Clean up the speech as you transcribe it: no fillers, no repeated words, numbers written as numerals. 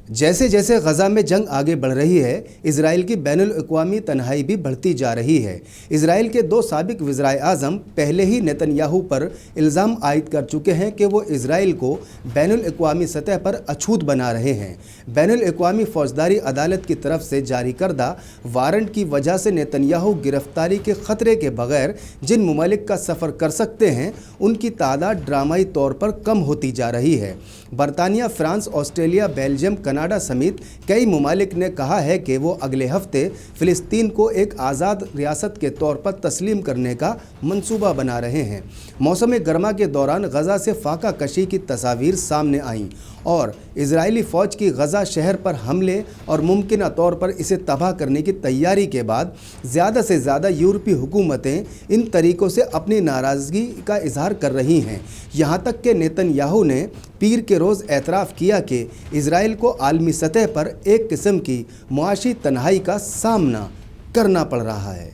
जैसे जैसे गजा में जंग आगे बढ़ रही है, इजराइल की बैनुल-अक़वामी तन्हाई भी बढ़ती जा रही है। इजराइल के दो साबिक वज़ीर आज़म पहले ही नेतन्याहू पर इल्ज़ाम आयद कर चुके हैं कि वो इजराइल को बैनुल-अक़वामी सतह पर अछूत बना रहे हैं। बैनुल-अक़वामी फ़ौजदारी अदालत की तरफ से जारी करदा वारंट की वजह से नेतन्याहू गिरफ्तारी के ख़तरे के बगैर जिन ममालिक का सफ़र कर सकते हैं, उनकी तादाद ड्रामाई तौर पर कम होती जा रही है। बरतानिया, फ्रांस, ऑस्ट्रेलिया, बेल्जियम, कनाडा समेत कई ममालिक ने कहा है कि वो अगले हफ्ते फ़िलिस्तीन को एक आज़ाद रियासत के तौर पर तस्लीम करने का मंसूबा बना रहे हैं। मौसम गर्मा के दौरान गजा से फाका कशी की तस्वीर सामने आईं और इजरायली फ़ौज की गजा शहर पर हमले और मुमकिन तौर पर इसे तबाह करने की तैयारी के बाद ज़्यादा से ज़्यादा यूरोपीय हुकूमतें इन तरीक़ों से अपनी नाराज़गी का इजहार कर रही हैं। यहाँ तक कि नेतन्याहू ने पीर के रोज़ एतराफ़ किया कि इजराइल को आलमी सतह पर एक किस्म की मुआशी तन्हाई का सामना करना पड़ रहा है।